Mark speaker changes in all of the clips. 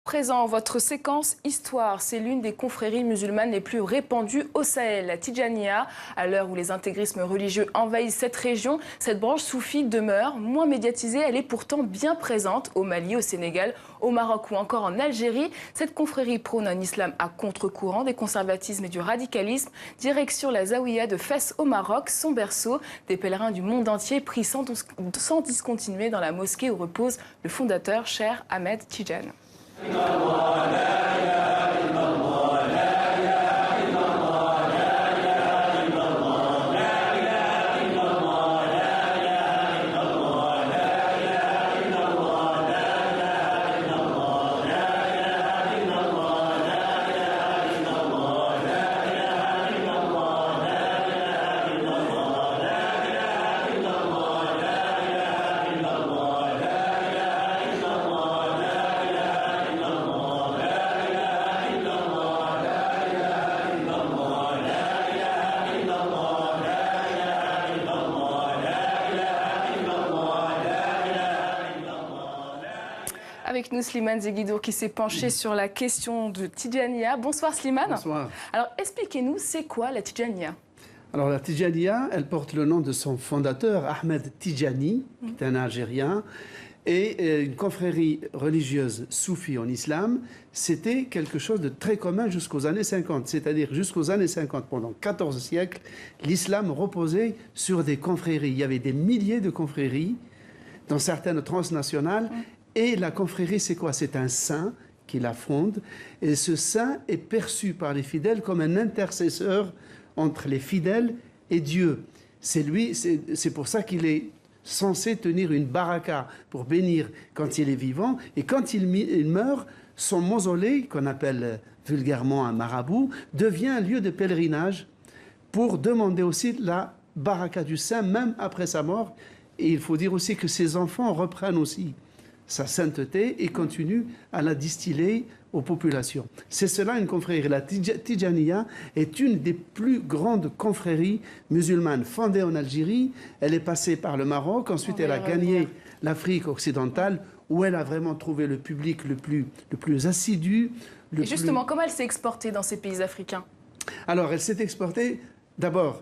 Speaker 1: Présent, votre séquence Histoire, c'est l'une des confréries musulmanes les plus répandues au Sahel, la Tidjaniya. À l'heure où les intégrismes religieux envahissent cette région, cette branche soufie demeure moins médiatisée. Elle est pourtant bien présente au Mali, au Sénégal, au Maroc ou encore en Algérie. Cette confrérie prône un islam à contre-courant des conservatismes et du radicalisme. Direction la Zaouïa de Fès au Maroc, son berceau. Des pèlerins du monde entier prient sans discontinuer dans la mosquée où repose le fondateur, Cheikh Ahmed Tidjane. Avec nous, Slimane Zeguidour, qui s'est penché sur la question de Tidjaniya. Bonsoir Slimane.
Speaker 2: Bonsoir.
Speaker 1: Alors expliquez-nous, c'est quoi la Tidjaniya?
Speaker 2: Alors la Tidjaniya, elle porte le nom de son fondateur, Ahmed Tidjani, qui est un Algérien, et une confrérie religieuse soufie en islam. C'était quelque chose de très commun jusqu'aux années 50. C'est-à-dire jusqu'aux années 50, pendant 14 siècles, l'islam reposait sur des confréries. Il y avait des milliers de confréries, dans certaines transnationales. Et la confrérie, c'est quoi? C'est un saint qui la fonde. Et ce saint est perçu par les fidèles comme un intercesseur entre les fidèles et Dieu. C'est lui, c'est pour ça qu'il est censé tenir une baraka pour bénir quand il est vivant. Et quand il meurt, son mausolée, qu'on appelle vulgairement un marabout, devient un lieu de pèlerinage pour demander aussi la baraka du saint, même après sa mort. Et il faut dire aussi que ses enfants reprennent aussi sa sainteté et continue à la distiller aux populations. C'est cela une confrérie. La Tidjaniya est une des plus grandes confréries musulmanes fondée en Algérie. Elle est passée par le Maroc, ensuite elle a gagné l'Afrique occidentale où elle a vraiment trouvé le public le plus assidu.
Speaker 1: Et justement, comment elle s'est exportée dans ces pays africains?
Speaker 2: Alors, elle s'est exportée d'abord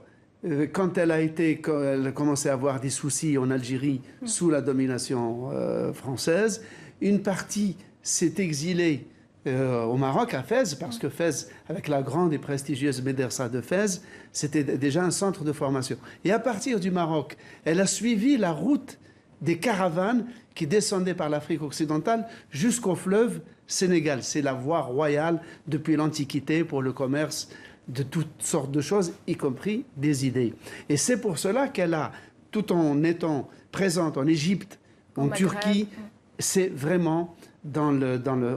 Speaker 2: quand elle a commencé à avoir des soucis en Algérie sous la domination française. Une partie s'est exilée au Maroc, à Fès, parce que Fès, avec la grande et prestigieuse Médersa de Fès, c'était déjà un centre de formation. Et à partir du Maroc, elle a suivi la route des caravanes qui descendaient par l'Afrique occidentale jusqu'au fleuve Sénégal. C'est la voie royale depuis l'Antiquité pour le commerce de toutes sortes de choses, y compris des idées. Et c'est pour cela qu'elle a, tout en étant présente en Égypte, en Turquie, c'est vraiment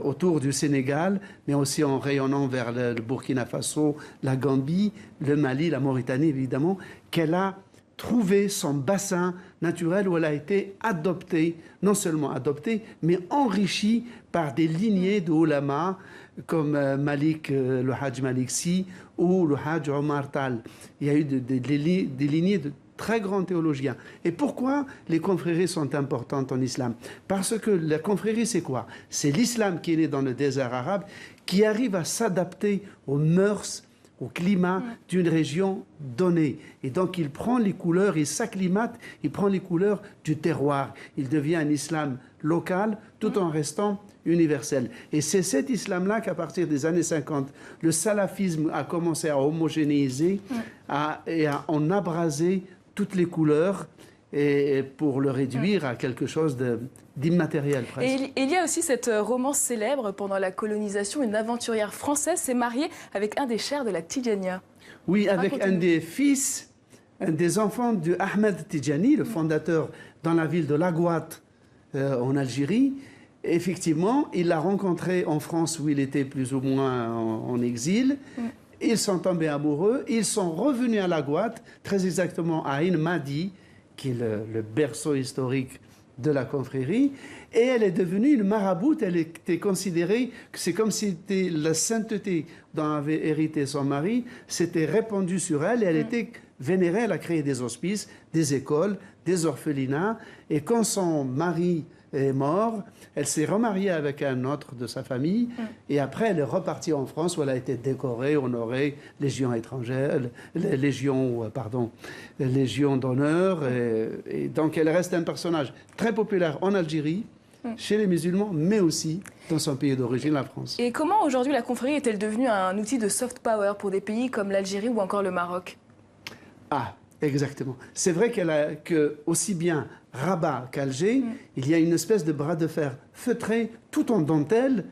Speaker 2: autour du Sénégal, mais aussi en rayonnant vers le Burkina Faso, la Gambie, le Mali, la Mauritanie évidemment, qu'elle a trouvé son bassin naturel où elle a été adoptée, non seulement adoptée, mais enrichie par des lignées de ulama comme le Hajj Malik Sy ou le Hajj Omar Tal. Il y a eu des lignées de très grands théologiens. Et pourquoi les confréries sont importantes en islam? Parce que la confrérie, c'est quoi? C'est l'islam qui est né dans le désert arabe, qui arrive à s'adapter aux mœurs, au climat d'une région donnée. Et donc il prend les couleurs, il s'acclimate, il prend les couleurs du terroir. Il devient un islam local tout en restant universel. Et c'est cet islam-là qu'à partir des années 50, le salafisme a commencé à homogénéiser et à en abraser toutes les couleurs et pour le réduire à quelque chose d'immatériel presque.
Speaker 1: Et il y a aussi cette romance célèbre pendant la colonisation. Une aventurière française s'est mariée avec un des chers de la Tidjaniya.
Speaker 2: Oui, avec un des fils, un des enfants de Ahmed Tidjani, le fondateur dans la ville de Laghouat en Algérie. Effectivement, il l'a rencontré en France où il était plus ou moins en exil. Ils sont tombés amoureux. Ils sont revenus à Laghouat, très exactement à Ain Madi, qui est le berceau historique de la confrérie, et elle est devenue une maraboute. Elle était considérée que c'est comme si la sainteté dont avait hérité son mari s'était répandue sur elle, et elle était vénérée. Elle a créé des hospices, des écoles, des orphelinats, et quand son mari est mort. Elle s'est remariée avec un autre de sa famille. Et après, elle est repartie en France où elle a été décorée, honorée, Légion étrangère, Légion d'honneur. Et donc, elle reste un personnage très populaire en Algérie, chez les musulmans, mais aussi dans son pays d'origine, la France.
Speaker 1: Et comment aujourd'hui la confrérie est-elle devenue un outil de soft power pour des pays comme l'Algérie ou encore le Maroc?
Speaker 2: Ah, exactement. C'est vrai que aussi bien Rabat qu'Alger, il y a une espèce de bras de fer feutré, tout en dentelle,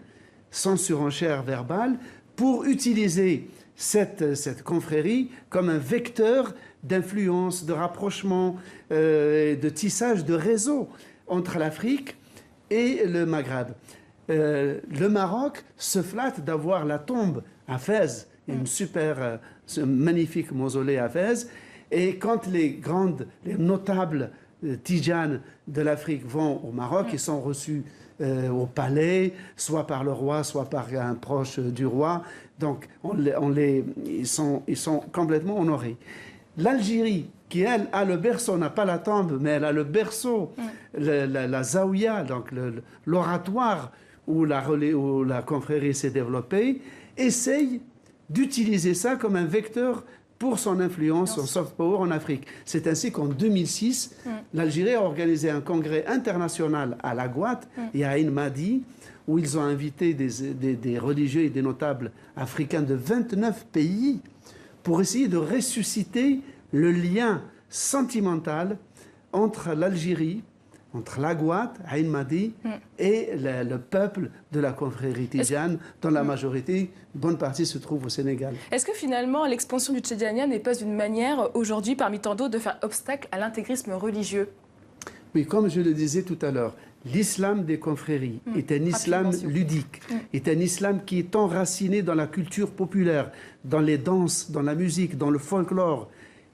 Speaker 2: sans surenchère verbale, pour utiliser cette confrérie comme un vecteur d'influence, de rapprochement, de tissage de réseaux entre l'Afrique et le Maghreb. Le Maroc se flatte d'avoir la tombe à Fès, ce magnifique mausolée à Fès. Et quand les notables tijanes de l'Afrique vont au Maroc, ils sont reçus au palais, soit par le roi, soit par un proche du roi. Donc, ils sont complètement honorés. L'Algérie, qui elle a le berceau, n'a pas la tombe, mais elle a le berceau, la zaouia, donc l'oratoire où la confrérie s'est développée, essaye d'utiliser ça comme un vecteur pour son influence, son soft power en Afrique. C'est ainsi qu'en 2006, l'Algérie a organisé un congrès international à La Guatte et à Ain Madi, où ils ont invité des religieux et des notables africains de 29 pays pour essayer de ressusciter le lien sentimental entre l'Algérie, entre la Guatte, Ain Madi, et le peuple de la confrérie tidjane, dont la majorité, une bonne partie, se trouve au Sénégal.
Speaker 1: Est-ce que finalement l'expansion du Tidjania n'est pas une manière aujourd'hui, parmi tant d'autres, de faire obstacle à l'intégrisme religieux?
Speaker 2: Oui, comme je le disais tout à l'heure, l'islam des confréries est un islam ludique, est un islam qui est enraciné dans la culture populaire, dans les danses, dans la musique, dans le folklore,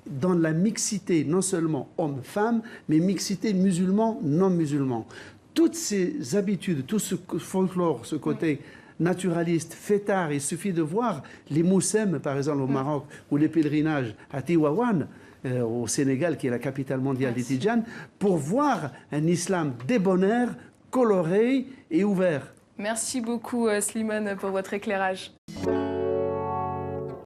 Speaker 2: dans la mixité, non seulement hommes-femmes, mais mixité musulmans-non-musulmans. Toutes ces habitudes, tout ce folklore, ce côté naturaliste, fêtard, il suffit de voir les moussem, par exemple, au Maroc, ou les pèlerinages à Tiwawan, au Sénégal, qui est la capitale mondiale des Tidjanes, pour voir un islam débonnaire, coloré et ouvert.
Speaker 1: Merci beaucoup, Slimane, pour votre éclairage.